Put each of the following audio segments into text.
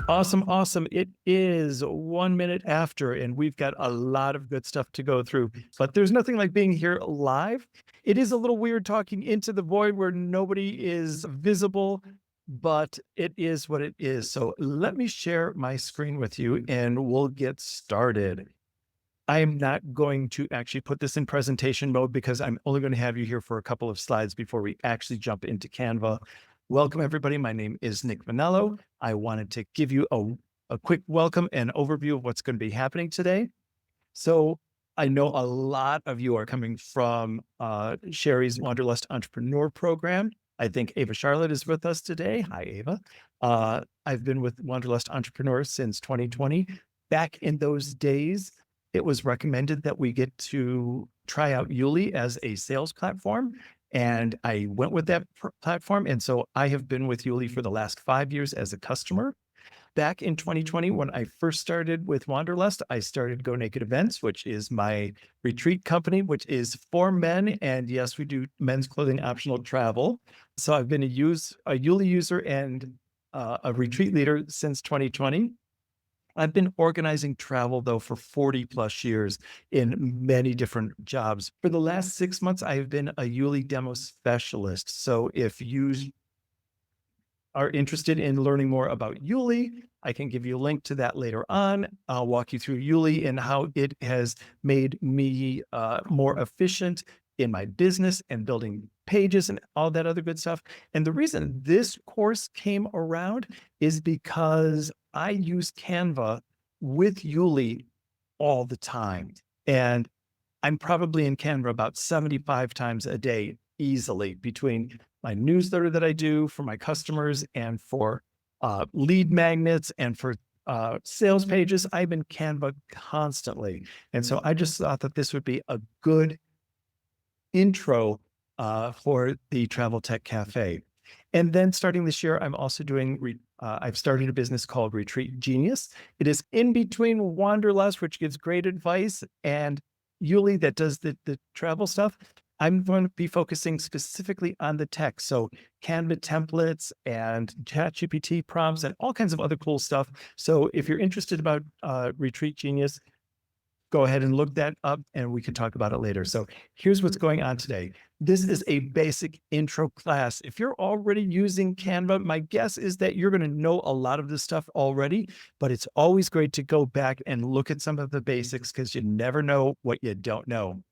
Awesome, awesome. It is 1 minute after, and we've got a lot of good stuff to go through, but there's nothing like being here live. It is a little weird talking into the void where nobody is visible, but it is what it is. So let me share my screen with you and we'll get started. I am not going to actually put this in presentation mode because I'm only going to have you here for a couple of slides before we actually jump into Canva. Welcome, everybody. My name is Nick Vanello. I wanted to give you a quick welcome and overview of what's going to be happening today. So I know a lot of you are coming from Sherry's Wanderlust Entrepreneur Program. I think Ava Charlotte is with us today. Hi, Ava. I've been with Wanderlust Entrepreneur since 2020. Back in those days, it was recommended that we get to try out YouLi as a sales platform. And I went with that platform. And so I have been with YouLi for the last 5 years as a customer. Back in 2020, when I first started with Wanderlust, I started Go Naked Events, which is my retreat company, which is for men. And yes, we do men's clothing optional travel. So I've been a YouLi user and a retreat leader since 2020. I've been organizing travel though for 40 plus years in many different jobs. For the last 6 months, I've been a YouLi demo specialist. So if you are interested in learning more about YouLi, I can give you a link to that later on. I'll walk you through YouLi and how it has made me more efficient in my business and building pages and all that other good stuff. And the reason this course came around is because I use Canva with YouLi all the time. And I'm probably in Canva about 75 times a day easily between my newsletter that I do for my customers and for lead magnets and for sales pages. I'm in Canva constantly. And so I just thought that this would be a good intro for the Travel Tech Cafe. And then starting this year, I'm also doing, I've started a business called Retreat Genius. It is in between Wanderlust, which gives great advice, and YouLi that does the travel stuff. I'm going to be focusing specifically on the tech. So Canva templates and ChatGPT prompts and all kinds of other cool stuff. So if you're interested about Retreat Genius, go ahead and look that up and we can talk about it later. So here's what's going on today. This is a basic intro class. If you're already using Canva, my guess is that you're going to know a lot of this stuff already, but it's always great to go back and look at some of the basics because you never know what you don't know.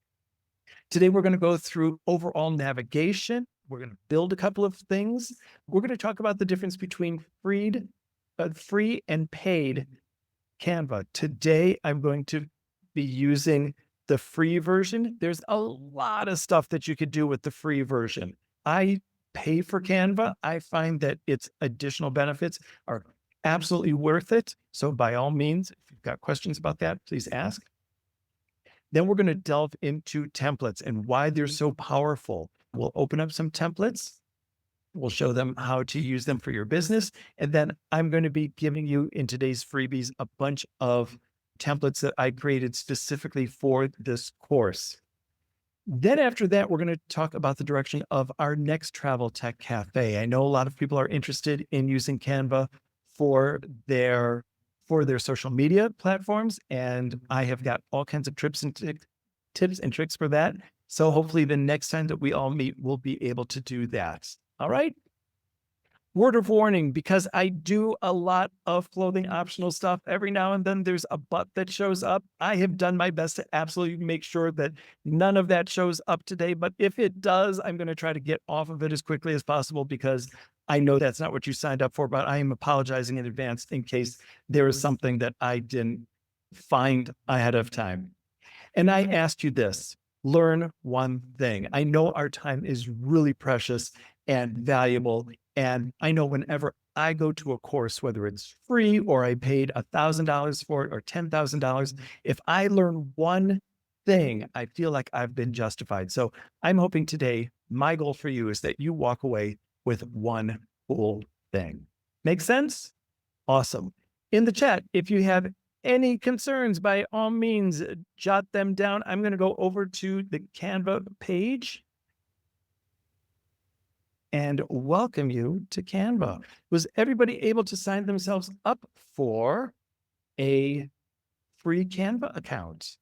Today, we're going to go through overall navigation. We're going to build a couple of things. We're going to talk about the difference between free and paid Canva. Today, I'm going to be using the free version. There's a lot of stuff that you could do with the free version. I pay for Canva. I find that its additional benefits are absolutely worth it. So by all means, if you've got questions about that, please ask. Then we're going to delve into templates and why they're so powerful. We'll open up some templates. We'll show them how to use them for your business. And then I'm going to be giving you in today's freebies a bunch of templates that I created specifically for this course. Then after that, we're going to talk about the direction of our next Travel Tech Cafe. I know a lot of people are interested in using Canva for their social media platforms, and I have got all kinds of tips and tricks for that. So hopefully the next time that we all meet, we'll be able to do that. All right. Word of warning, because I do a lot of clothing optional stuff. Every now and then there's a but that shows up. I have done my best to absolutely make sure that none of that shows up today. But if it does, I'm going to try to get off of it as quickly as possible because I know that's not what you signed up for, but I am apologizing in advance in case there is something that I didn't find ahead of time. And I asked you this, learn one thing. I know our time is really precious and valuable. And I know whenever I go to a course, whether it's free or I paid $1,000 for it or $10,000, if I learn one thing, I feel like I've been justified. So I'm hoping today, my goal for you is that you walk away with one cool thing. Make sense? Awesome. In the chat, if you have any concerns, by all means, jot them down. I'm going to go over to the Canva page. and welcome you to Canva. Was everybody able to sign themselves up for a free Canva account?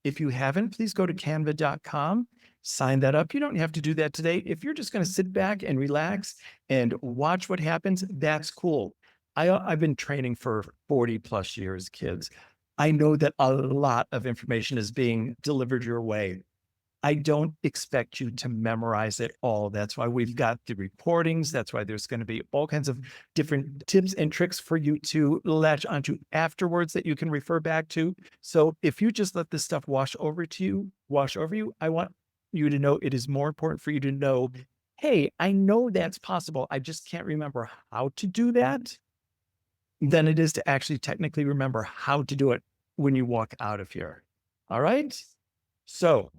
If you haven't, please go to canva.com, sign that up. You don't have to do that today. If you're just going to sit back and relax and watch what happens, that's cool. I've been training for 40 plus years, kids. I know that a lot of information is being delivered your way. I don't expect you to memorize it all. That's why we've got the reportings. That's why there's going to be all kinds of different tips and tricks for you to latch onto afterwards that you can refer back to. So if you just let this stuff wash over you, I want you to know it is more important for you to know, hey, I know that's possible. I just can't remember how to do that than it is to actually technically remember how to do it when you walk out of here. All right. So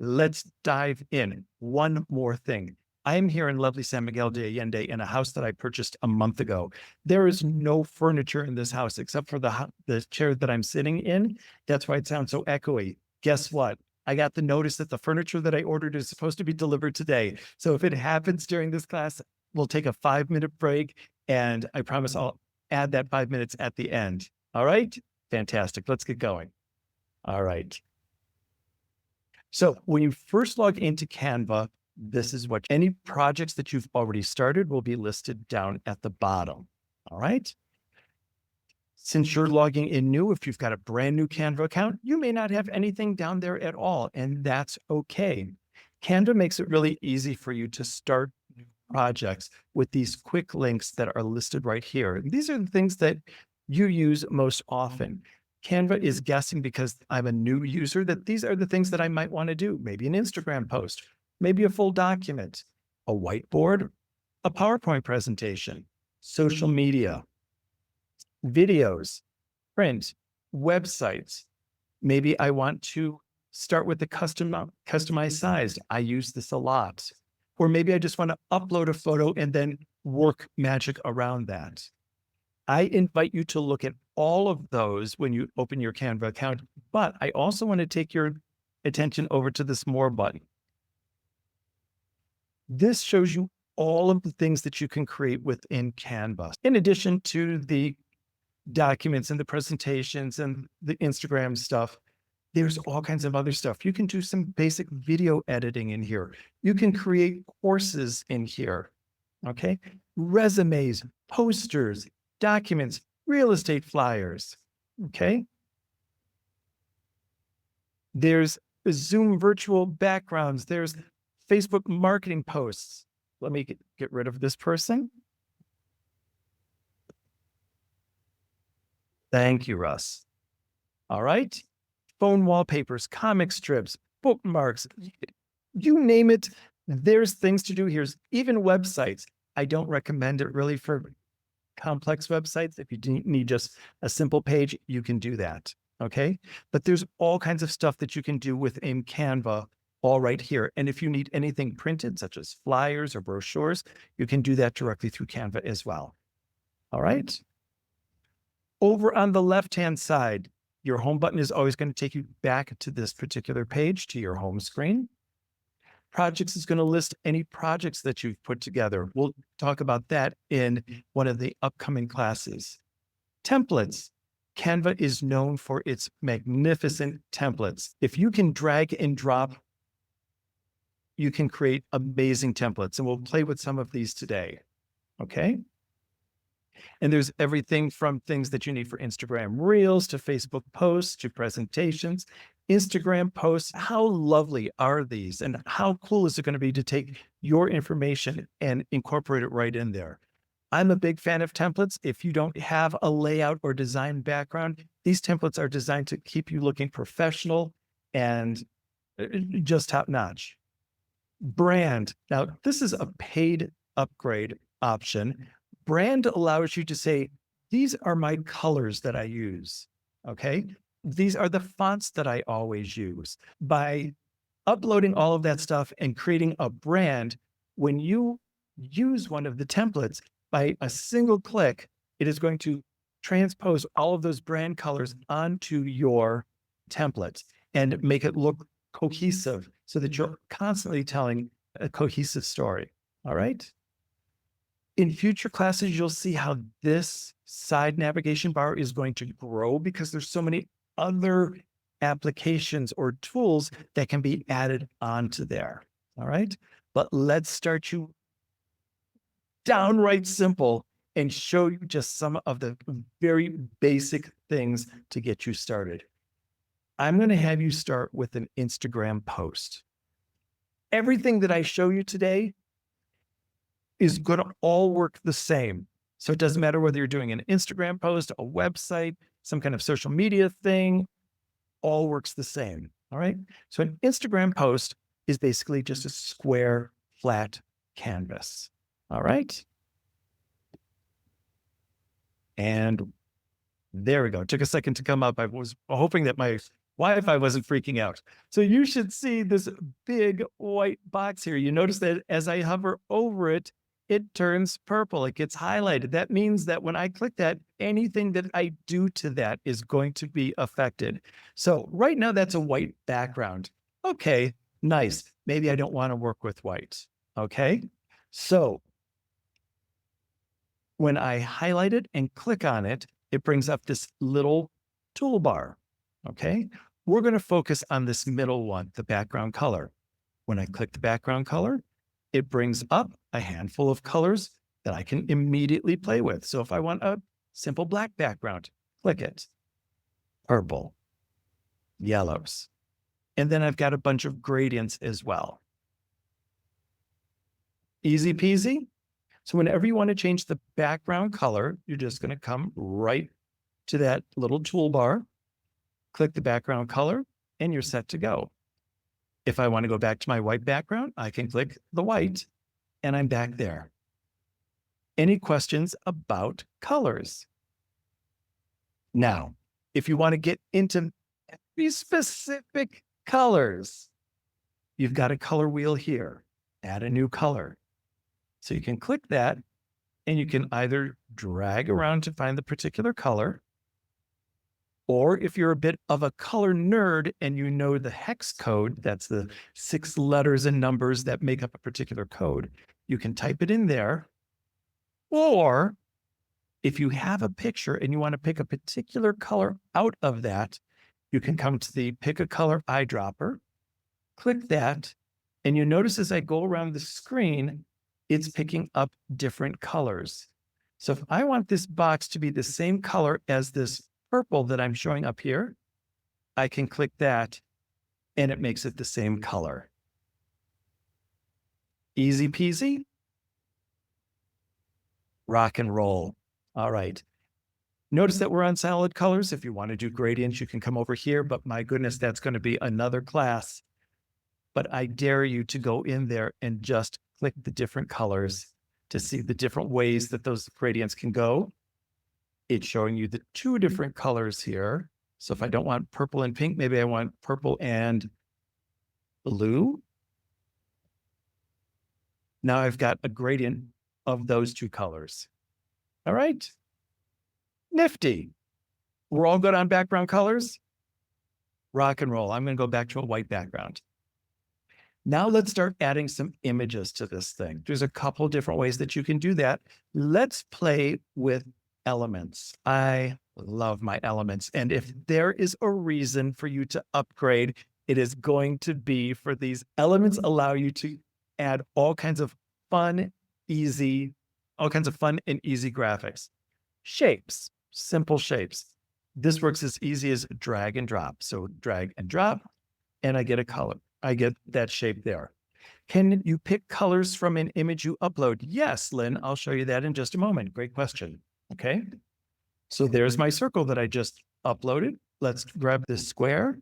let's dive in. One more thing. I'm here in lovely San Miguel de Allende in a house that I purchased a month ago. There is no furniture in this house except for the chair that I'm sitting in. That's why it sounds so echoey. Guess what? I got the notice that the furniture that I ordered is supposed to be delivered today. So if it happens during this class, we'll take a 5-minute break, and I promise I'll add that 5 minutes at the end. All right? Fantastic. Let's get going. All right. So when you first log into Canva, this is what any projects that you've already started will be listed down at the bottom. All right. Since you're logging in new, if you've got a brand new Canva account, you may not have anything down there at all, and that's okay. Canva makes it really easy for you to start new projects with these quick links that are listed right here. These are the things that you use most often. Canva is guessing, because I'm a new user, that these are the things that I might want to do. Maybe an Instagram post, maybe a full document, a whiteboard, a PowerPoint presentation, social media, videos, print, websites. Maybe I want to start with the customized size. I use this a lot. Or maybe I just want to upload a photo and then work magic around that. I invite you to look at all of those when you open your Canva account, but I also want to take your attention over to this More button. This shows you all of the things that you can create within Canva, in addition to the documents and the presentations and the Instagram stuff. There's all kinds of other stuff. You can do some basic video editing in here. You can create courses in here. Okay. Resumes, posters, documents, real estate flyers. Okay. There's Zoom virtual backgrounds. There's Facebook marketing posts. Let me get rid of this person. Thank you, Russ. All right. Phone wallpapers, comic strips, bookmarks, you name it. There's things to do. Here's even websites. I don't recommend it really for complex websites. If you need just a simple page, you can do that. Okay. But there's all kinds of stuff that you can do within Canva all right here. And if you need anything printed, such as flyers or brochures, you can do that directly through Canva as well. All right. Over on the left-hand side, your home button is always going to take you back to this particular page, to your home screen. Projects is going to list any projects that you've put together. We'll talk about that in one of the upcoming classes. Templates. Canva is known for its magnificent templates. If you can drag and drop, you can create amazing templates, and we'll play with some of these today. Okay. And there's everything from things that you need for Instagram Reels to Facebook posts to presentations, Instagram posts. How lovely are these? And how cool is it going to be to take your information and incorporate it right in there? I'm a big fan of templates. If you don't have a layout or design background, these templates are designed to keep you looking professional and just top notch. Brand. Now, this is a paid upgrade option. Brand allows you to say, these are my colors that I use. Okay. These are the fonts that I always use. By uploading all of that stuff and creating a brand, when you use one of the templates, by a single click, it is going to transpose all of those brand colors onto your template and make it look cohesive so that you're constantly telling a cohesive story. All right. In future classes, you'll see how this side navigation bar is going to grow because there's so many other applications or tools that can be added onto there. All right. But let's start you downright simple and show you just some of the very basic things to get you started. I'm going to have you start with an Instagram post. Everything that I show you today is going to all work the same. So it doesn't matter whether you're doing an Instagram post, a website, some kind of social media thing, all works the same. All right. So an Instagram post is basically just a square, flat canvas. All right. And there we go. It took a second to come up. I was hoping that my Wi-Fi wasn't freaking out. So you should see this big white box here. You notice that as I hover over it, it turns purple. It gets highlighted. That means that when I click that, anything that I do to that is going to be affected. So right now that's a white background. Okay, nice. Maybe I don't want to work with white. Okay, so when I highlight it and click on it, it brings up this little toolbar. Okay, we're going to focus on this middle one, the background color. When I click the background color, it brings up a handful of colors that I can immediately play with. So if I want a simple black background, click it. Purple, yellows. And then I've got a bunch of gradients as well. Easy peasy. So whenever you want to change the background color, you're just going to come right to that little toolbar, click the background color, and you're set to go. If I want to go back to my white background, I can click the white and I'm back there. Any questions about colors? Now, if you want to get into these specific colors, you've got a color wheel here. Add a new color. So you can click that and you can either drag around to find the particular color, or if you're a bit of a color nerd and you know the hex code, that's the 6 letters and numbers that make up a particular code, you can type it in there. Or if you have a picture and you want to pick a particular color out of that, you can come to the pick a color eyedropper, click that, and you notice as I go around the screen, it's picking up different colors. So if I want this box to be the same color as this purple that I'm showing up here, I can click that and it makes it the same color. Easy peasy. Rock and roll. All right. Notice that we're on solid colors. If you want to do gradients, you can come over here, but my goodness, that's going to be another class. But I dare you to go in there and just click the different colors to see the different ways that those gradients can go. It's showing you the 2 different colors here. So if I don't want purple and pink, maybe I want purple and blue. Now I've got a gradient of those 2 colors. All right. Nifty. We're all good on background colors. Rock and roll. I'm going to go back to a white background. Now let's start adding some images to this thing. There's a couple different ways that you can do that. Let's play with elements. I love my elements. And if there is a reason for you to upgrade, it is going to be for these elements allow you to add all kinds of fun and easy graphics. Shapes, simple shapes. This works as easy as drag and drop. So drag and drop, and I get a color. I get that shape there. Can you pick colors from an image you upload? Yes, Lynn, I'll show you that in just a moment. Great question. Okay. So there's my circle that I just uploaded. Let's grab this square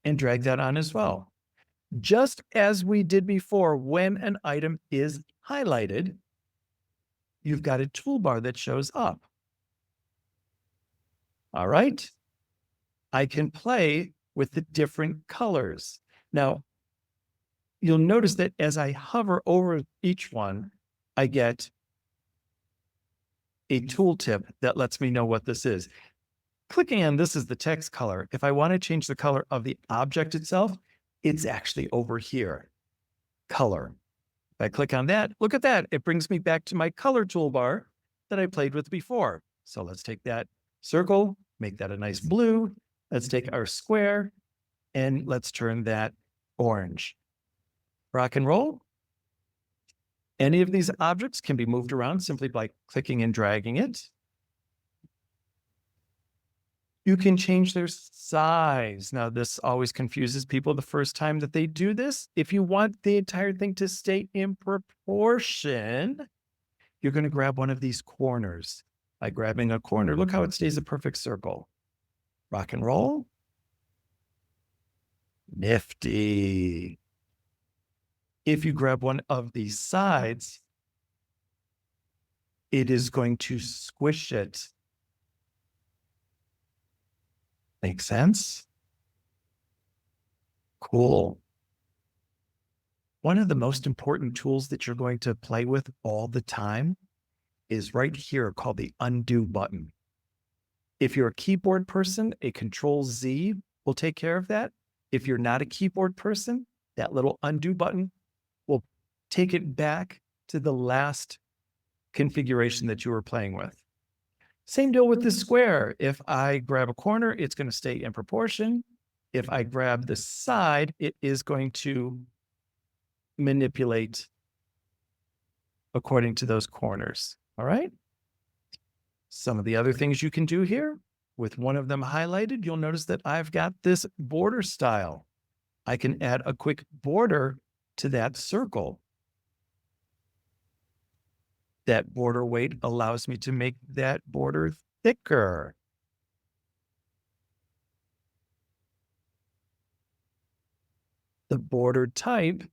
and drag that on as well. Just as we did before, when an item is highlighted, you've got a toolbar that shows up. All right. I can play with the different colors. Now, you'll notice that as I hover over each one, I get a tooltip that lets me know what this is. Clicking on this is the text color. If I want to change the color of the object itself, it's actually over here, color. If I click on that, look at that. It brings me back to my color toolbar that I played with before. So let's take that circle, make that a nice blue. Let's take our square and let's turn that orange. Rock and roll. Any of these objects can be moved around simply by clicking and dragging it. You can change their size. Now, this always confuses people the first time that they do this. If you want the entire thing to stay in proportion, you're going to grab one of these corners. By grabbing a corner, look how it stays a perfect circle. Rock and roll. Nifty. If you grab one of these sides, it is going to squish it. Make sense? Cool. One of the most important tools that you're going to play with all the time is right here called the undo button. If you're a keyboard person, a Control-Z will take care of that. If you're not a keyboard person, that little undo button will take it back to the last configuration that you were playing with. Same deal with the square. If I grab a corner, it's going to stay in proportion. If I grab the side, it is going to manipulate according to those corners. All right. Some of the other things you can do here, with one of them highlighted, you'll notice that I've got this border style. I can add a quick border to that circle. That border weight allows me to make that border thicker. The border type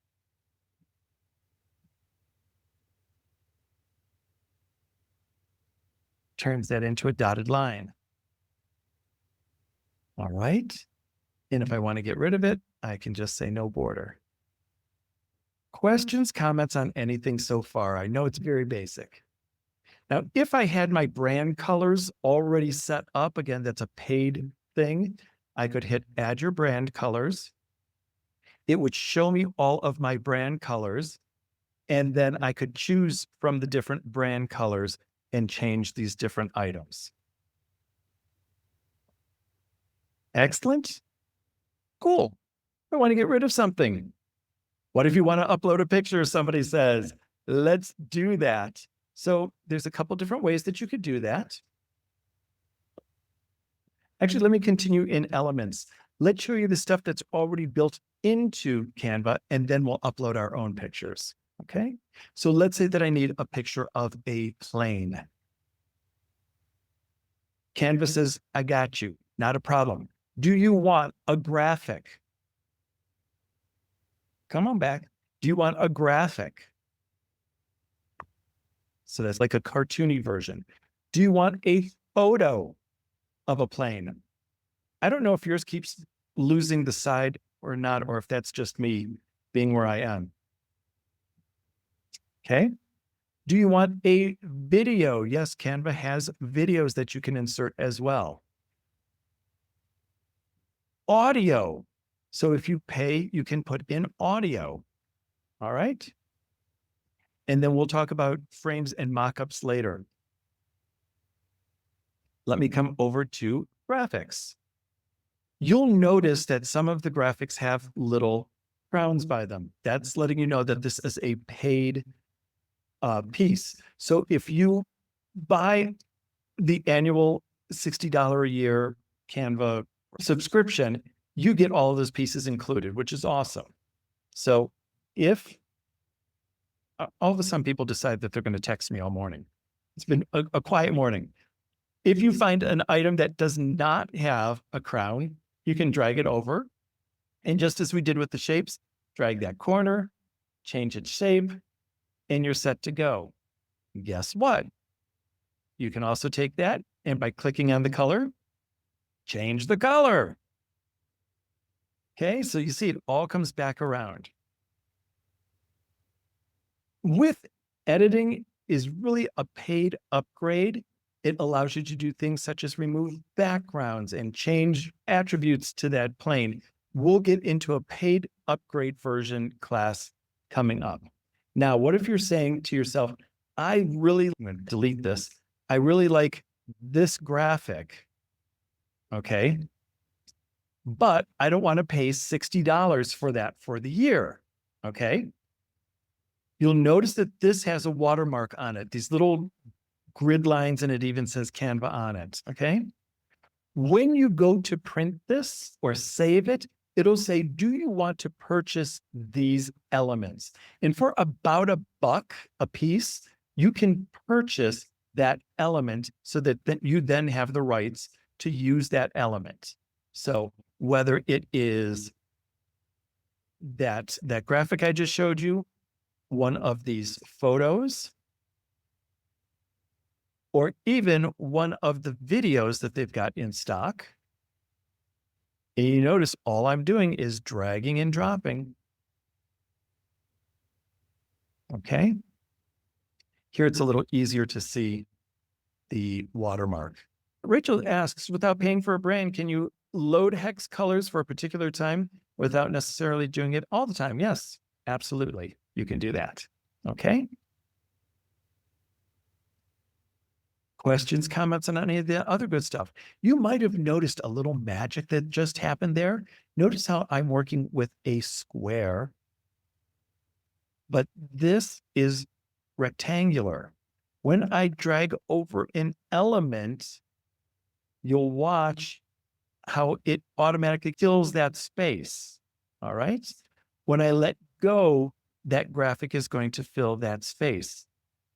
turns that into a dotted line. All right. And if I want to get rid of it, I can just say no border. Questions, comments on anything so far? I know it's very basic. Now, if I had my brand colors already set up, again, that's a paid thing, I could hit add your brand colors. It would show me all of my brand colors, and then I could choose from the different brand colors and change these different items. Excellent. Cool. I want to get rid of something. What if you want to upload a picture? Somebody says, let's do that. So there's a couple different ways that you could do that. Actually, let me continue in Elements. Let's show you the stuff that's already built into Canva, and then we'll upload our own pictures. Okay. So let's say that I need a picture of a plane. Canva says, I got you. Not a problem. Do you want a graphic? Come on back. Do you want a graphic? So that's like a cartoony version. Do you want a photo of a plane? I don't know if yours keeps losing the side or not, or if that's just me being where I am. Okay. Do you want a video? Yes, Canva has videos that you can insert as well. Audio. So if you pay, you can put in audio. All right. And then we'll talk about frames and mockups later. Let me come over to graphics. You'll notice that some of the graphics have little crowns by them. That's letting you know that this is a paid piece. So if you buy the annual $60 a year Canva subscription, you get all of those pieces included, which is awesome. So if all of a sudden people decide that they're going to text me all morning, it's been a quiet morning. If you find an item that does not have a crown, you can drag it over. And just as we did with the shapes, drag that corner, change its shape, and you're set to go. Guess what? You can also take that and by clicking on the color, change the color. Okay, so you see it all comes back around. With editing is really a paid upgrade. It allows you to do things such as remove backgrounds and change attributes to that plane. We'll get into a paid upgrade version class coming up. Now, what if you're saying to yourself, I'm going to delete this. I really like this graphic. Okay. But I don't want to pay $60 for that for the year. Okay. You'll notice that this has a watermark on it, these little grid lines, and it even says Canva on it. Okay. When you go to print this or save it, it'll say, do you want to purchase these elements? And for about $1 a piece, you can purchase that element so that you then have the rights to use that element. So whether it is that graphic I just showed you, one of these photos, or even one of the videos that they've got in stock. And you notice all I'm doing is dragging and dropping. Okay. Here it's a little easier to see the watermark. Rachel asks, without paying for a brand, can you load hex colors for a particular time without necessarily doing it all the time? Yes, absolutely. You can do that. Okay. Questions, comments on any of the other good stuff. You might have noticed a little magic that just happened there. Notice how I'm working with a square, but this is rectangular. When I drag over an element, you'll watch how it automatically fills that space. All right. When I let go, that graphic is going to fill that space.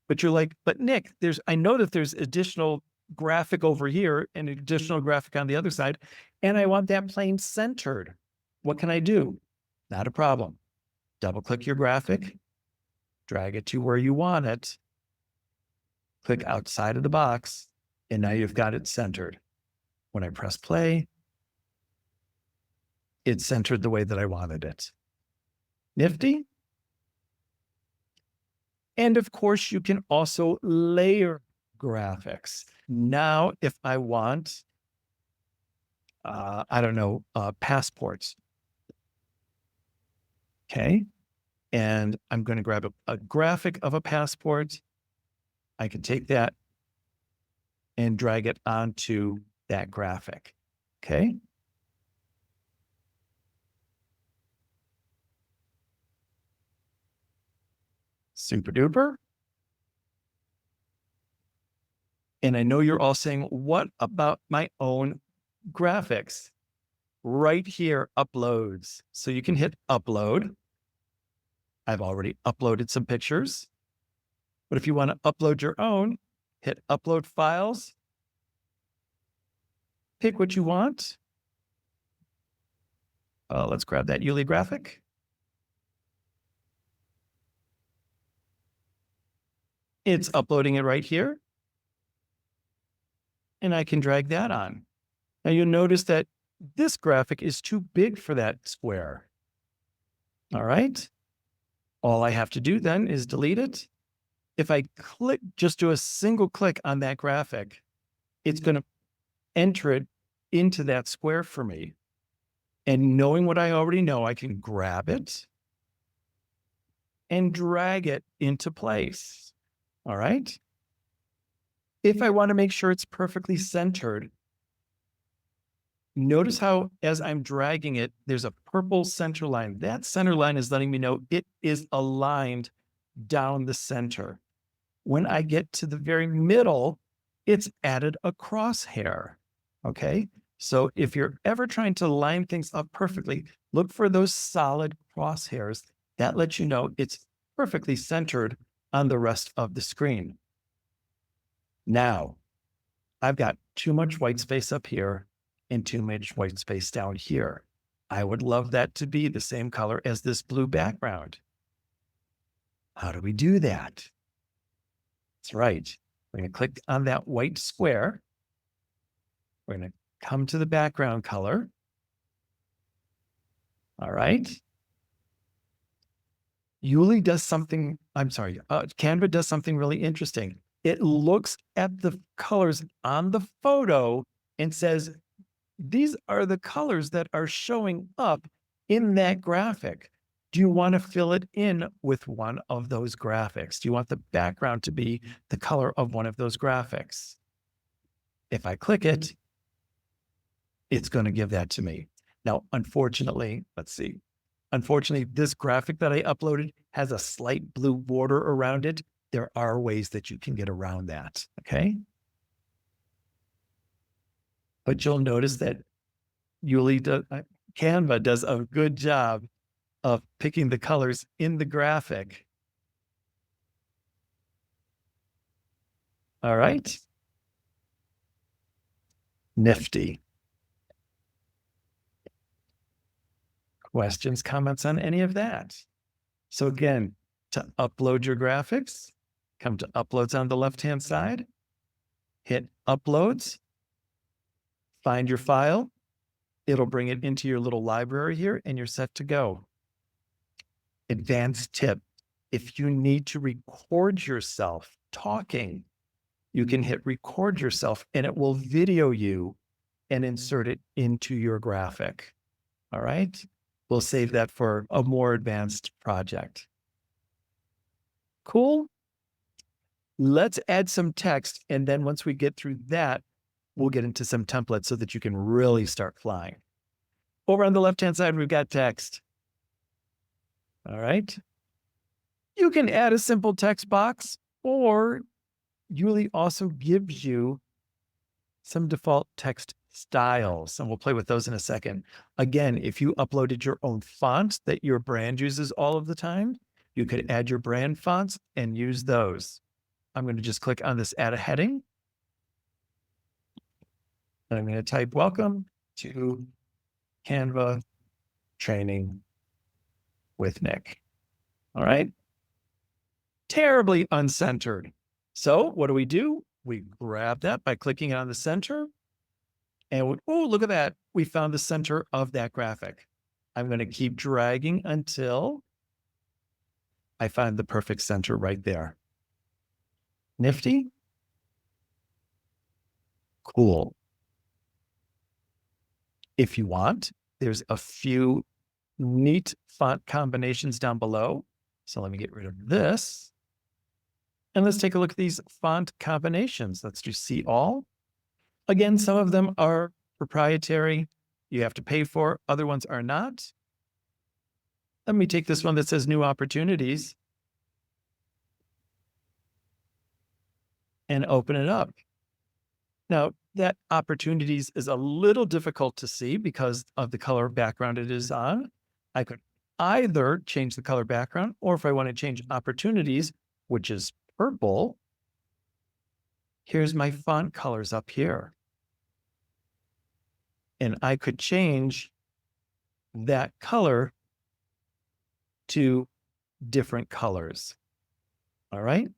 But you're like, but Nick, I know that there's additional graphic over here and additional graphic on the other side, and I want that plane centered. What can I do? Not a problem. Double click your graphic, drag it to where you want it, click outside of the box, and now you've got it centered. When I press play, it's centered the way that I wanted it. Nifty? And of course, you can also layer graphics. Now, if I want, I don't know, passports. Okay. And I'm going to grab a graphic of a passport. I can take that and drag it onto that graphic. Okay. Super duper. And I know you're all saying, what about my own graphics? Right here, uploads. So you can hit upload. I've already uploaded some pictures. But if you want to upload your own, hit upload files. Pick what you want. Let's grab that YouLi graphic. It's uploading it right here. And I can drag that on. Now you'll notice that this graphic is too big for that square. All right. All I have to do then is delete it. If I just do a single click on that graphic, it's going to enter it into that square for me. And knowing what I already know, I can grab it and drag it into place. All right. If I want to make sure it's perfectly centered, notice how as I'm dragging it, there's a purple center line. That center line is letting me know it is aligned down the center. When I get to the very middle, it's added a crosshair. Okay. So if you're ever trying to line things up perfectly, look for those solid crosshairs. That lets you know it's perfectly centered on the rest of the screen. Now, I've got too much white space up here and too much white space down here. I would love that to be the same color as this blue background. How do we do that? That's right. We're going to click on that white square. We're going to come to the background color. All right. YouLi does something, Canva does something really interesting. It looks at the colors on the photo and says, these are the colors that are showing up in that graphic. Do you want to fill it in with one of those graphics? Do you want the background to be the color of one of those graphics? If I click it, it's going to give that to me. Now, unfortunately, let's see. Unfortunately, this graphic that I uploaded has a slight blue border around it. There are ways that you can get around that, okay? But you'll notice that Canva does a good job of picking the colors in the graphic. All right. Nifty. Questions, comments on any of that? So again, to upload your graphics, come to uploads on the left-hand side, hit uploads, find your file. It'll bring it into your little library here and you're set to go. Advanced tip. If you need to record yourself talking, you can hit record yourself and it will video you and insert it into your graphic. All right. We'll save that for a more advanced project. Cool. Let's add some text. And then once we get through that, we'll get into some templates so that you can really start flying. Over on the left-hand side, we've got text. All right. You can add a simple text box, or YouLi also gives you some default text styles, and we'll play with those in a second. Again, if you uploaded your own font that your brand uses all of the time, you could add your brand fonts and use those. I'm going to just click on this add a heading. And I'm going to type welcome to Canva training with Nick. All right. Terribly uncentered. So what do? We grab that by clicking on the center. And oh, look at that. We found the center of that graphic. I'm going to keep dragging until I find the perfect center right there. Nifty? Cool. If you want, there's a few neat font combinations down below. So let me get rid of this. And let's take a look at these font combinations. Let's do see all. Again, some of them are proprietary. You have to pay for. Other ones are not. Let me take this one that says new opportunities and open it up. Now, that opportunities is a little difficult to see because of the color background it is on. I could either change the color background, or if I want to change opportunities, which is purple, here's my font colors up here. And I could change that color to different colors. All right.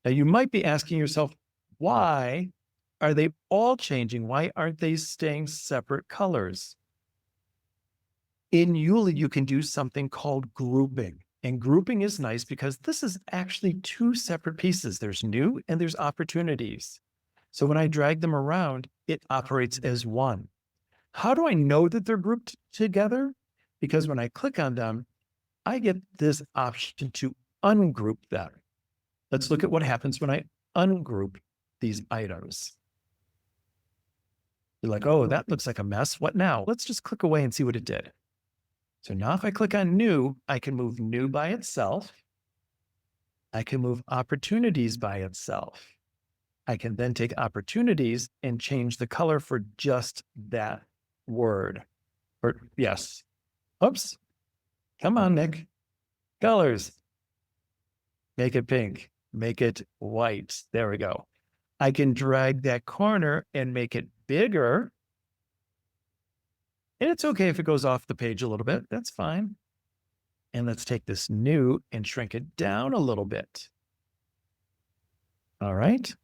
Now you might be asking yourself, why are they all changing? Why aren't they staying separate colors? In YouLi, you can do something called grouping. And grouping is nice because this is actually two separate pieces. There's new and there's opportunities. So when I drag them around, it operates as one. How do I know that they're grouped together? Because when I click on them, I get this option to ungroup them. Let's look at what happens when I ungroup these items. You're like, oh, that looks like a mess. What now? Let's just click away and see what it did. So now if I click on new, I can move new by itself. I can move opportunities by itself. I can then take opportunities and change the color for just that word. Or yes. Oops. Come on, Nick. Colors. Make it pink. Make it white. There we go. I can drag that corner and make it bigger. And it's okay if it goes off the page a little bit. That's fine. And let's take this new and shrink it down a little bit. All right.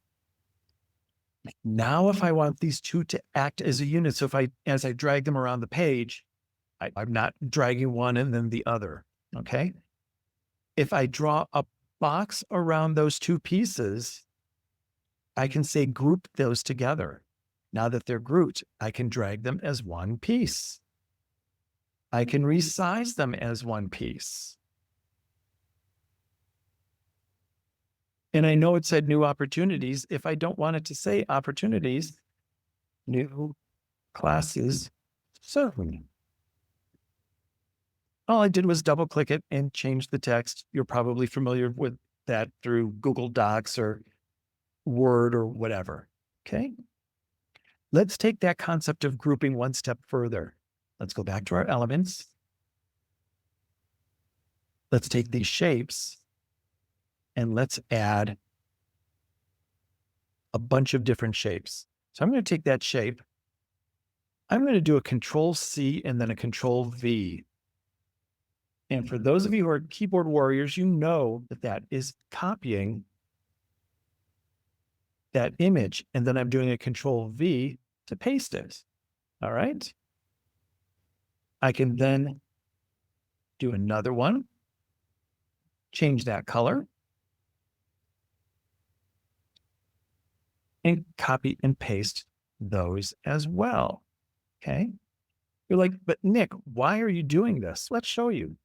Now, if I want these two to act as a unit, so as I drag them around the page, I'm not dragging one and then the other. Okay. If I draw a box around those two pieces, I can say group those together. Now that they're grouped, I can drag them as one piece. I can resize them as one piece. And I know it said new opportunities. If I don't want it to say opportunities, new classes soon. All I did was double click it and change the text. You're probably familiar with that through Google Docs or Word or whatever. Okay. Let's take that concept of grouping one step further. Let's go back to our elements. Let's take these shapes and let's add a bunch of different shapes. So I'm going to take that shape. I'm going to do a Control C and then a Control V. And for those of you who are keyboard warriors, you know that that is copying that image. And then I'm doing a Control V to paste it. All right. I can then do another one, change that color, and copy and paste those as well. Okay. You're like, but Nick, why are you doing this? Let's show you.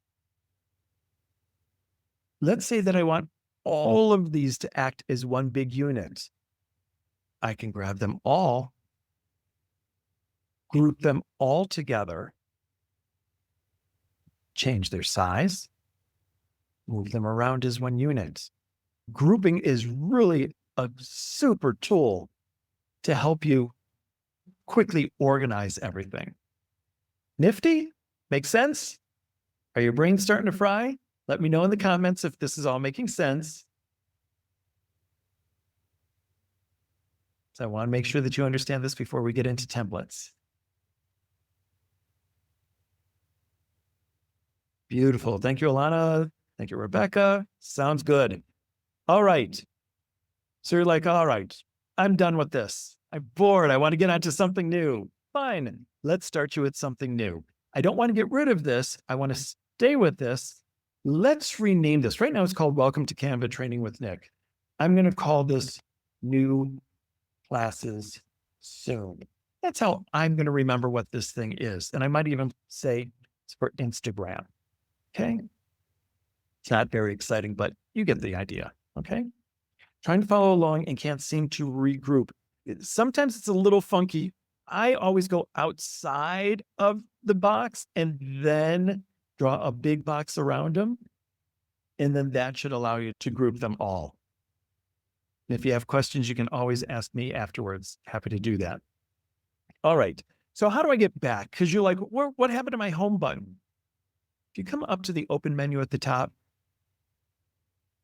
Let's say that I want all of these to act as one big unit. I can grab them all, group them all together, change their size, move them around as one unit. Grouping is really a super tool to help you quickly organize everything. Nifty? Makes sense? Are your brains starting to fry? Let me know in the comments if this is all making sense. So I want to make sure that you understand this before we get into templates. Beautiful. Thank you, Alana. Thank you, Rebecca. Sounds good. All right. So you're like, all right, I'm done with this. I'm bored. I want to get onto something new. Fine. Let's start you with something new. I don't want to get rid of this. I want to stay with this. Let's rename this. Right now it's called Welcome to Canva Training with Nick. I'm going to call this New Classes Soon. That's how I'm going to remember what this thing is. And I might even say it's for Instagram. Okay. It's not very exciting, but you get the idea. Okay. Trying to follow along and can't seem to regroup. Sometimes it's a little funky. I always go outside of the box and then draw a big box around them. And then that should allow you to group them all. And if you have questions, you can always ask me afterwards. Happy to do that. All right. So how do I get back? Because you're like, what happened to my home button? If you come up to the open menu at the top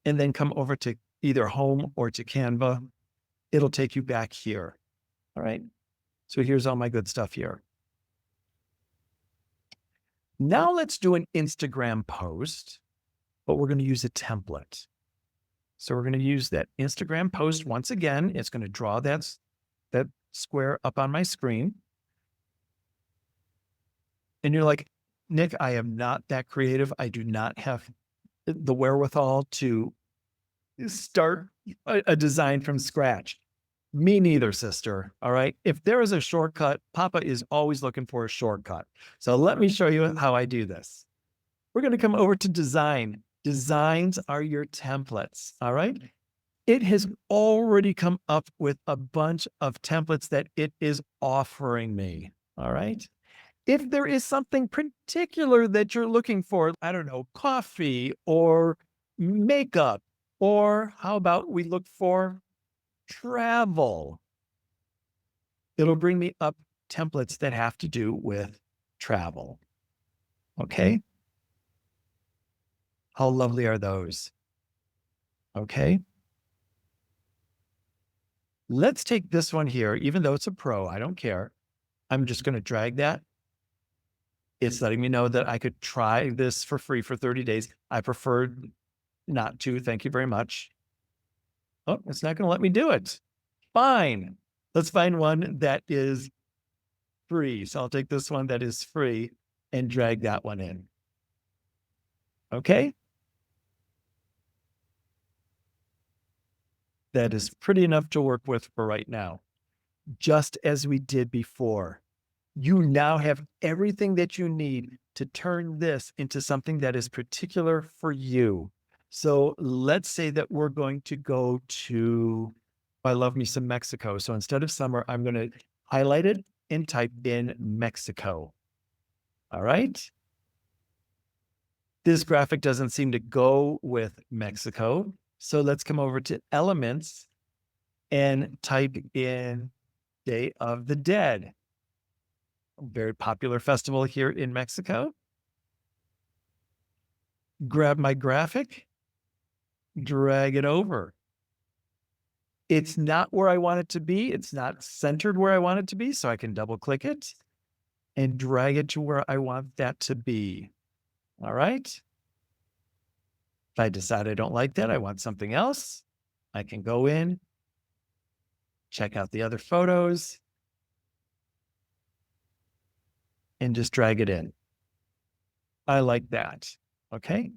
and then come over to either home or to Canva, it'll take you back here. All right. So here's all my good stuff here. Now let's do an Instagram post, but we're going to use a template. So we're going to use that Instagram post once again. It's going to draw that square up on my screen. And you're like, Nick, I am not that creative. I do not have the wherewithal to start a design from scratch. Me neither, sister. All right. If there is a shortcut, Papa is always looking for a shortcut. So let me show you how I do this. We're going to come over to design. Designs are your templates. All right. It has already come up with a bunch of templates that it is offering me. All right. If there is something particular that you're looking for, I don't know, coffee or makeup, or how about we look for travel? It'll bring me up templates that have to do with travel. Okay. How lovely are those? Okay. Let's take this one here, even though it's a pro, I don't care. I'm just going to drag that. It's letting me know that I could try this for free for 30 days. I prefer not to. Thank you very much. Oh, it's not going to let me do it. Fine. Let's find one that is free. So I'll take this one that is free and drag that one in. Okay. That is pretty enough to work with for right now. Just as we did before, you now have everything that you need to turn this into something that is particular for you. So let's say that we're going to go to, I love me some Mexico. So instead of summer, I'm going to highlight it and type in Mexico. All right. This graphic doesn't seem to go with Mexico. So let's come over to Elements and type in Day of the Dead. A very popular festival here in Mexico. Grab my graphic, drag it over. It's not where I want it to be. It's not centered where I want it to be. So I can double click it and drag it to where I want that to be. All right. If I decide I don't like that, I want something else, I can go in, check out the other photos, and just drag it in. I like that. Okay.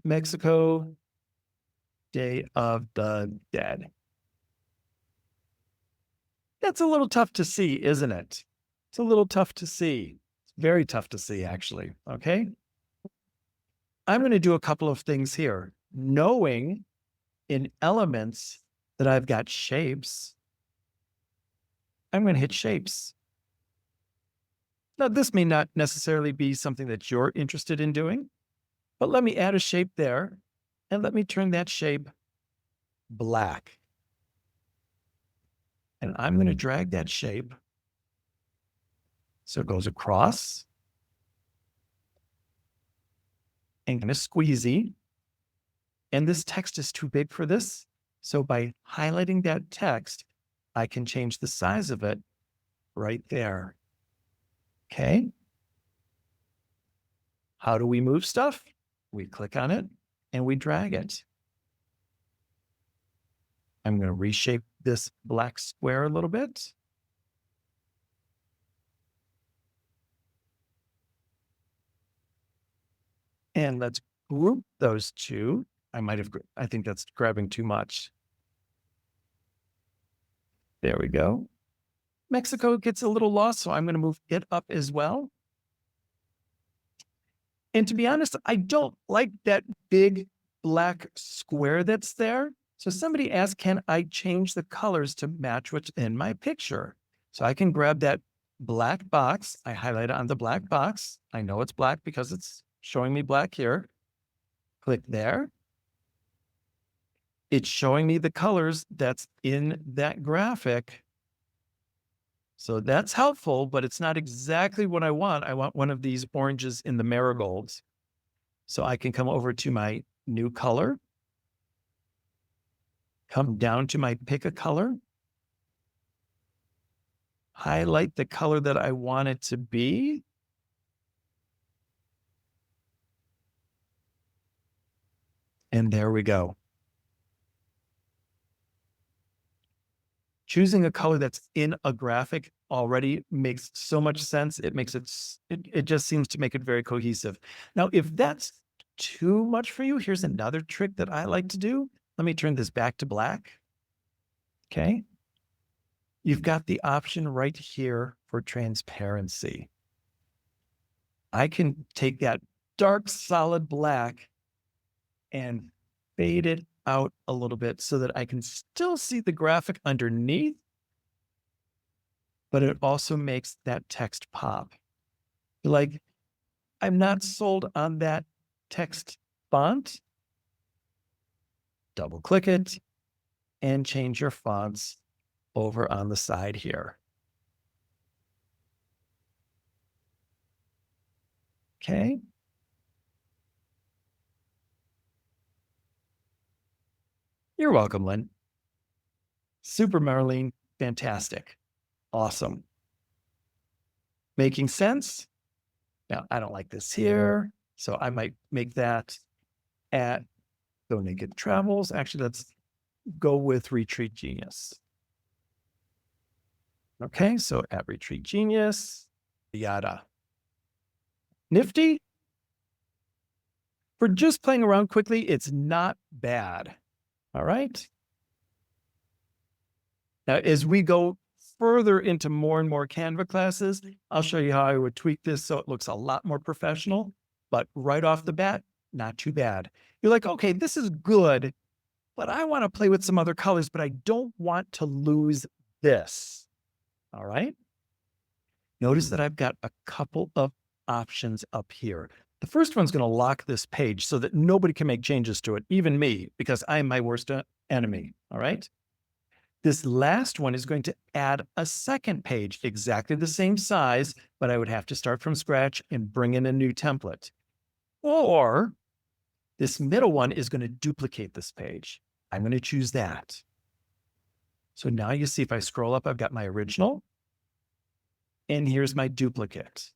Mexico, Day of the Dead. That's a little tough to see, isn't it? It's a little tough to see. It's very tough to see, actually. Okay. I'm going to do a couple of things here. Knowing in Elements that I've got shapes, I'm going to hit Shapes. Now, this may not necessarily be something that you're interested in doing, but let me add a shape there and let me turn that shape black. And I'm going to drag that shape so it goes across and kind of squeezy. And this text is too big for this. So by highlighting that text, I can change the size of it right there. Okay. How do we move stuff? We click on it and we drag it. I'm going to reshape this black square a little bit. And let's group those two. I think that's grabbing too much. There we go. Mexico gets a little lost, so I'm going to move it up as well. And to be honest, I don't like that big black square that's there. So somebody asked, can I change the colors to match what's in my picture? So I can grab that black box. I highlight it on the black box. I know it's black because it's showing me black here. Click there. It's showing me the colors that's in that graphic. So that's helpful, but it's not exactly what I want. I want one of these oranges in the marigolds. So I can come over to my new color, come down to my pick a color, highlight the color that I want it to be. And there we go. Choosing a color that's in a graphic already makes so much sense. It makes it just seems to make it very cohesive. Now, if that's too much for you, here's another trick that I like to do. Let me turn this back to black. Okay. You've got the option right here for transparency. I can take that dark solid black and fade it out a little bit so that I can still see the graphic underneath, but it also makes that text pop. Like, I'm not sold on that text font. Double click it and change your fonts over on the side here. Okay. You're welcome, Lynn. Super, Marlene. Fantastic. Awesome. Making sense? Now, I don't like this here, so I might make that at Go Naked Travels. Actually, let's go with Retreat Genius. Okay, so at Retreat Genius, yada. Nifty? For just playing around quickly, it's not bad. All right. Now, as we go further into more and more Canva classes, I'll show you how I would tweak this so it looks a lot more professional. But right off the bat, not too bad. You're like, okay, this is good, but I want to play with some other colors, but I don't want to lose this. All right. Notice that I've got a couple of options up here. The first one's going to lock this page so that nobody can make changes to it, even me, because I'm my worst enemy. All right. This last one is going to add a second page, exactly the same size, but I would have to start from scratch and bring in a new template. Or this middle one is going to duplicate this page. I'm going to choose that. So now you see if I scroll up, I've got my original, and here's my duplicate.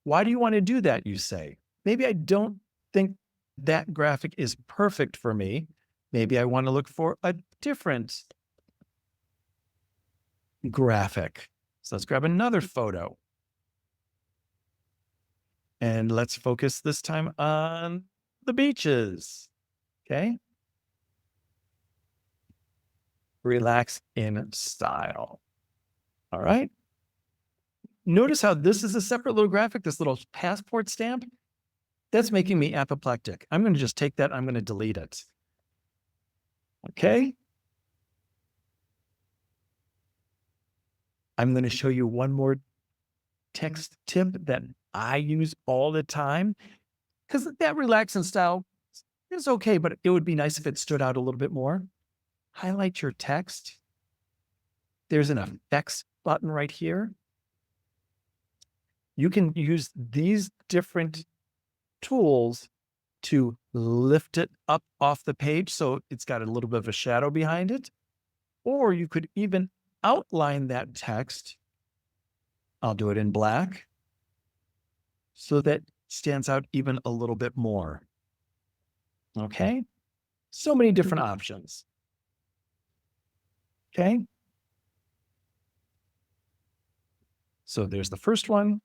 Why do you want to do that, you say? Maybe I don't think that graphic is perfect for me. Maybe I want to look for a different graphic. So let's grab another photo. And let's focus this time on the beaches. Okay. Relax in style. All right. Notice how this is a separate little graphic, this little passport stamp. That's making me apoplectic. I'm going to just take that. I'm going to delete it. Okay. I'm going to show you one more text tip that I use all the time, because that relax in style is okay, but it would be nice if it stood out a little bit more. Highlight your text. There's an effects button right here. You can use these different tools to lift it up off the page so it's got a little bit of a shadow behind it. Or you could even outline that text. I'll do it in black so that stands out even a little bit more. Okay. So many different options. Okay. So there's the first one.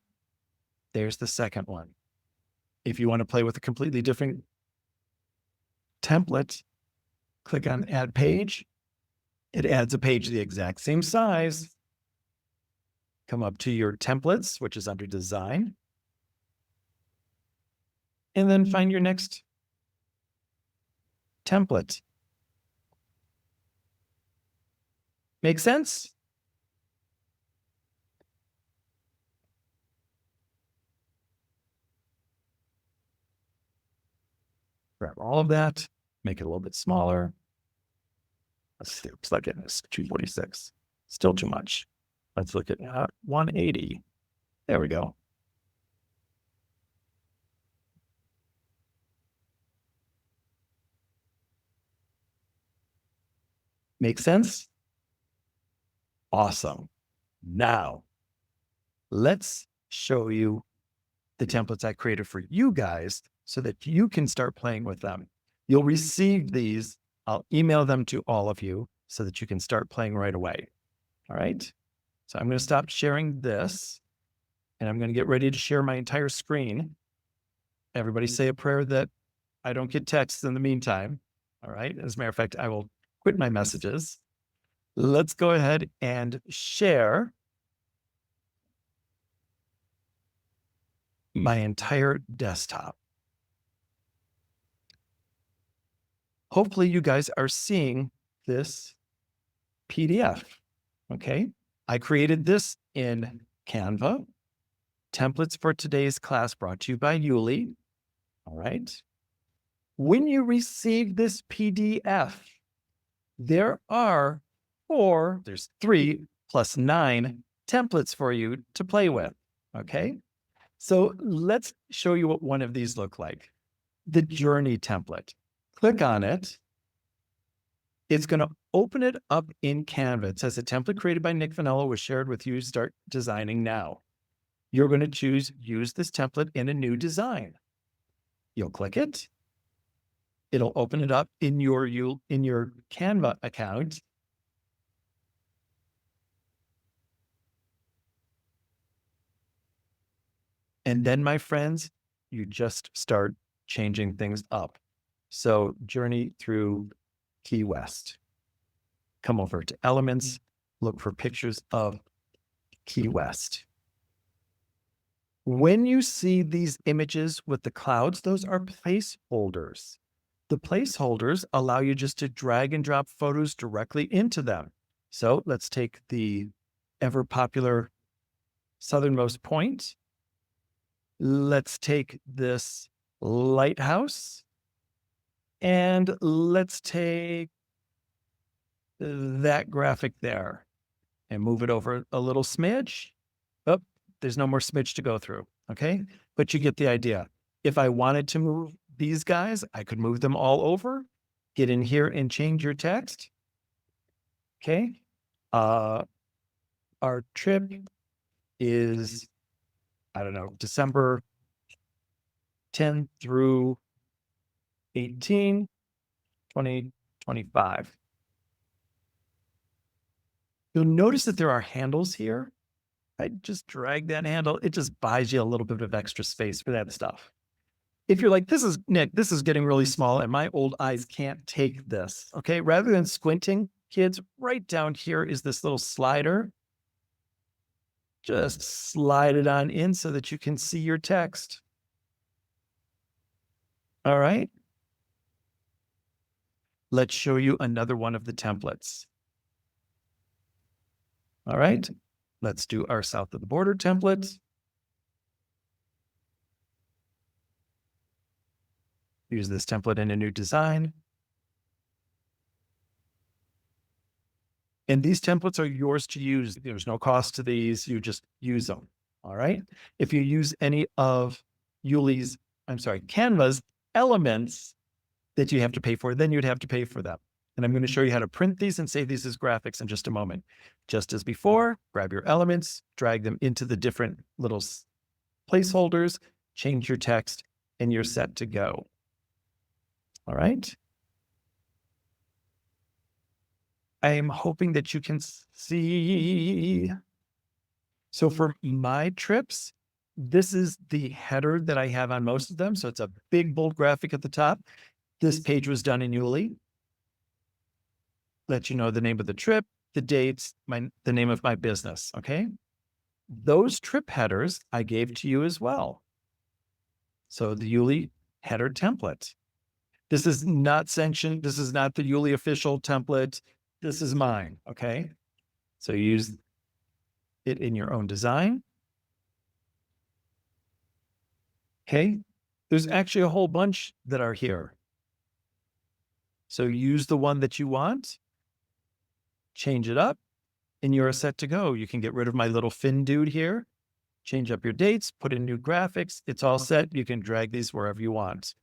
There's the second one. If you want to play with a completely different template, click on Add Page. It adds a page the exact same size. Come up to your templates, which is under Design. And then find your next template. Make sense? Grab all of that, make it a little bit smaller. Let's see, let's look at this, 246. Still too much. Let's look at 180. There we go. Make sense? Awesome. Now, let's show you the templates I created for you guys so that you can start playing with them. You'll receive these. I'll email them to all of you so that you can start playing right away. All right. So I'm going to stop sharing this and I'm going to get ready to share my entire screen. Everybody say a prayer that I don't get texts in the meantime. All right. As a matter of fact, I will quit my messages. Let's go ahead and share my entire desktop. Hopefully you guys are seeing this PDF. Okay. I created this in Canva. Templates for today's class brought to you by YouLi. All right. When you receive this PDF, there's 3 plus 9 templates for you to play with. Okay. So let's show you what one of these look like. The journey template. Click on it. It's going to open it up in Canva. It says a template created by Nick Vanello was shared with you. Start designing now. You're going to choose use this template in a new design. You'll click it. It'll open it up in your Canva account. And then, my friends, you just start changing things up. So journey through Key West. Come over to Elements, look for pictures of Key West. When you see these images with the clouds, those are placeholders. The placeholders allow you just to drag and drop photos directly into them. So let's take the ever popular southernmost point. Let's take this lighthouse and let's take that graphic there and move it over a little smidge. Oh, there's no more smidge to go through. Okay. But you get the idea. If I wanted to move these guys, I could move them all over, get in here and change your text. Okay. Our trip is, I don't know, December 10 through 18, 2025. You'll notice that there are handles here. I just drag that handle. It just buys you a little bit of extra space for that stuff. If you're like, this is Nick, this is getting really small and my old eyes can't take this. Okay. Rather than squinting, kids, right down here is this little slider. Just slide it on in so that you can see your text. All right. Let's show you another one of the templates. All right. Let's do our south of the border template. Use this template in a new design. And these templates are yours to use. There's no cost to these. You just use them. All right. If you use any of Canva's elements that you have to pay for, then you'd have to pay for them. And I'm going to show you how to print these and save these as graphics in just a moment. Just as before, grab your elements, drag them into the different little placeholders, change your text, and you're set to go. All right. I am hoping that you can see. So for my trips, this is the header that I have on most of them. So it's a big, bold graphic at the top. This page was done in YouLi. Let you know the name of the trip, the dates, the name of my business. Okay. Those trip headers I gave to you as well. So the YouLi header template. This is not sanctioned. This is not the YouLi official template. This is mine. Okay. So use it in your own design. Okay. There's actually a whole bunch that are here. So use the one that you want, change it up, and you're set to go. You can get rid of my little fin dude here, change up your dates, put in new graphics. It's all set. You can drag these wherever you want.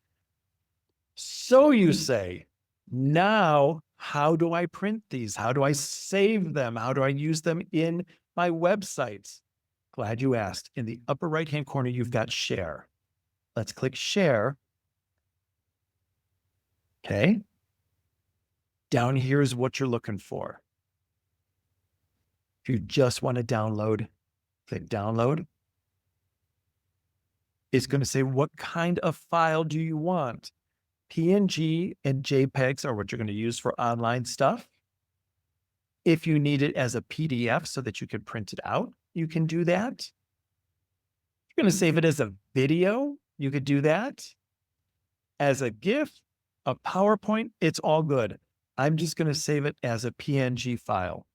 So you say, now, how do I print these? How do I save them? How do I use them in my websites? Glad you asked. In the upper right-hand corner, you've got share. Let's click share. Okay. Down here is what you're looking for. If you just want to download, click download. It's going to say, what kind of file do you want? PNG and JPEGs are what you're going to use for online stuff. If you need it as a PDF so that you can print it out, you can do that. You're going to save it as a video, you could do that. As a GIF, a PowerPoint, it's all good. I'm just going to save it as a PNG file.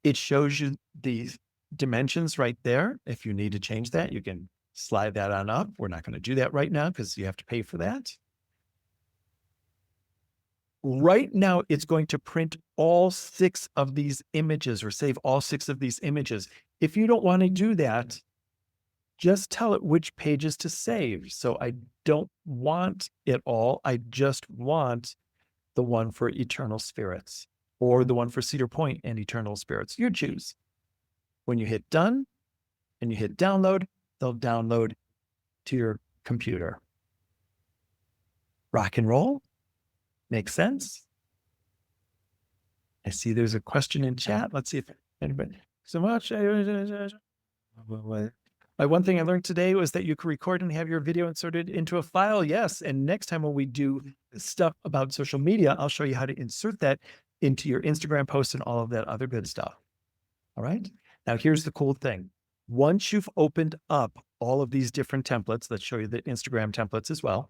It shows you the dimensions right there. If you need to change that, you can slide that on up. We're not going to do that right now because you have to pay for that. Right now, it's going to print all 6 of these images or save all 6 of these images. If you don't want to do that, just tell it which pages to save. So I don't want it all. I just want the one for Eternal Spirits or the one for Cedar Point and Eternal Spirits. You choose. When you hit done and you hit download, they'll download to your computer. Rock and roll. Makes sense? I see there's a question in chat. Let's see if anybody so much. One thing I learned today was that you can record and have your video inserted into a file. Yes. And next time when we do stuff about social media, I'll show you how to insert that into your Instagram posts and all of that other good stuff. All right. Now, here's the cool thing. Once you've opened up all of these different templates, let's show you the Instagram templates as well.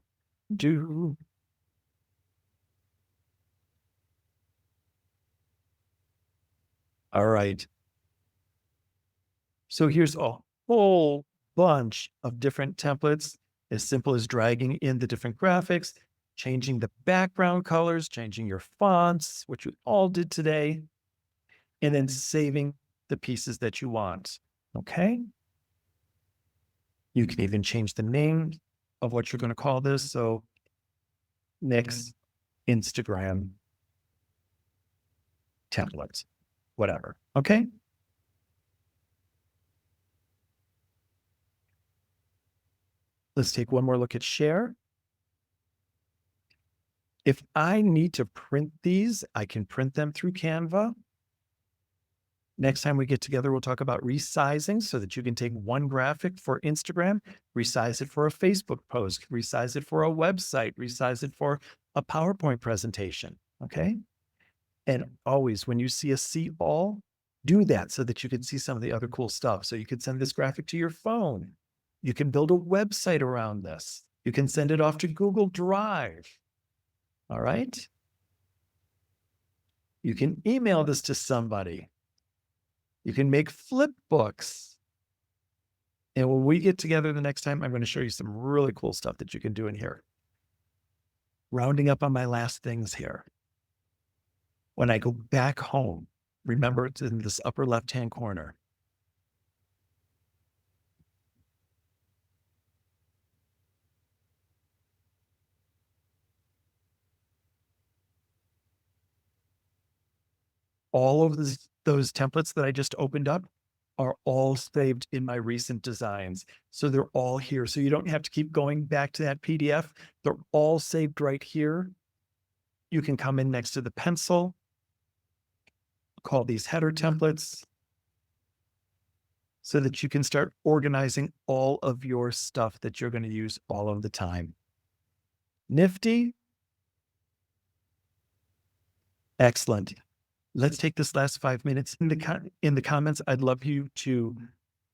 All right. So here's a whole bunch of different templates, as simple as dragging in the different graphics, changing the background colors, changing your fonts, which we all did today, and then saving the pieces that you want. Okay. You can even change the name of what you're going to call this. So Nick's Instagram templates, whatever. Okay. Let's take one more look at share. If I need to print these, I can print them through Canva. Next time we get together, we'll talk about resizing so that you can take one graphic for Instagram, resize it for a Facebook post, resize it for a website, resize it for a PowerPoint presentation. Okay. And always, when you see a see all, do that so that you can see some of the other cool stuff. So you could send this graphic to your phone. You can build a website around this. You can send it off to Google Drive. All right. You can email this to somebody. You can make flip books. And when we get together the next time, I'm going to show you some really cool stuff that you can do in here. Rounding up on my last things here. When I go back home, remember it's in this upper left-hand corner. All of those templates that I just opened up are all saved in my recent designs. So they're all here. So you don't have to keep going back to that PDF. They're all saved right here. You can come in next to the pencil, call these header templates so that you can start organizing all of your stuff that you're going to use all of the time. Nifty? Excellent. Let's take this last 5 minutes. In the comments, I'd love you to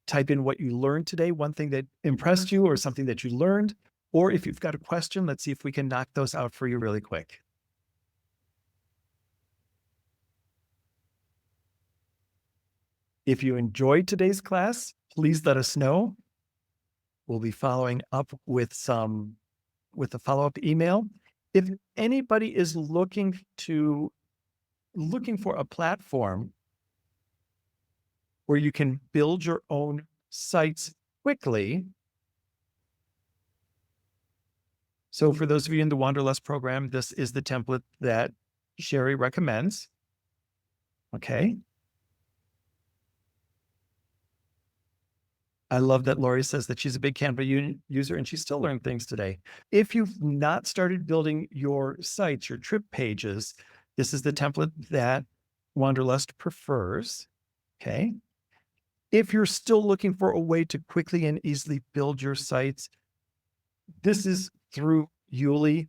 type in what you learned today, one thing that impressed you or something that you learned, or if you've got a question, let's see if we can knock those out for you really quick. If you enjoyed today's class, please let us know. We'll be following up with a follow-up email. If anybody is looking for a platform where you can build your own sites quickly. So for those of you in the Wanderlust program, this is the template that Sherry recommends. Okay. I love that Lori says that she's a big Canva user and she still learned things today. If you've not started building your sites, your trip pages, this is the template that Wanderlust prefers. Okay. If you're still looking for a way to quickly and easily build your sites, this is through YouLi.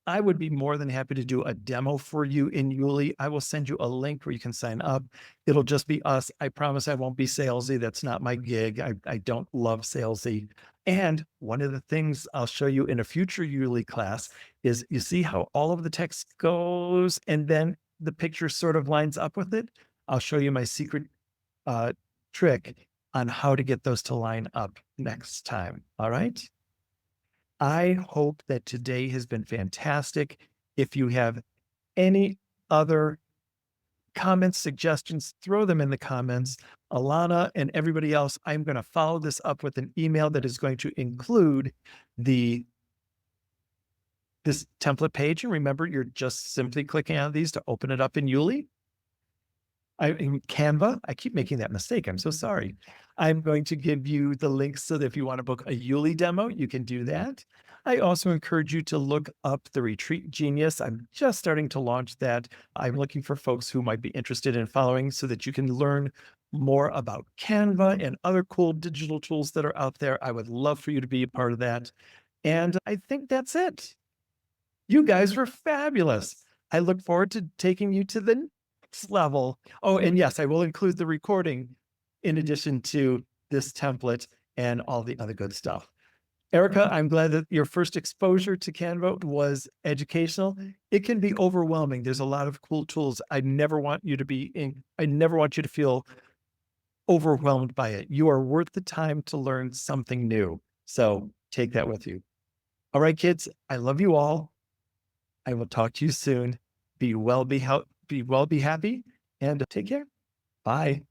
I would be more than happy to do a demo for you in YouLi. I will send you a link where you can sign up. It'll just be us. I promise I won't be salesy. That's not my gig. I don't love salesy. And one of the things I'll show you in a future YouLi class is you see how all of the text goes and then the picture sort of lines up with it. I'll show you my secret trick on how to get those to line up next time. All right. I hope that today has been fantastic. If you have any other comments, suggestions, throw them in the comments. Alana and everybody else, I'm going to follow this up with an email that is going to include this template page. And remember, you're just simply clicking on these to open it up in YouLi. In Canva, I keep making that mistake. I'm so sorry. I'm going to give you the links so that if you want to book a YouLi demo, you can do that. I also encourage you to look up the Retreat Genius. I'm just starting to launch that. I'm looking for folks who might be interested in following so that you can learn more about Canva and other cool digital tools that are out there. I would love for you to be a part of that. And I think that's it. You guys were fabulous. I look forward to taking you to the next level. Oh, and yes, I will include the recording in addition to this template and all the other good stuff. Erica, I'm glad that your first exposure to Canva was educational. It can be overwhelming. There's a lot of cool tools. I never want you to feel overwhelmed by it. You are worth the time to learn something new. So take that with you. All right, kids, I love you all. I will talk to you soon. Be well, be happy, and take care. Bye.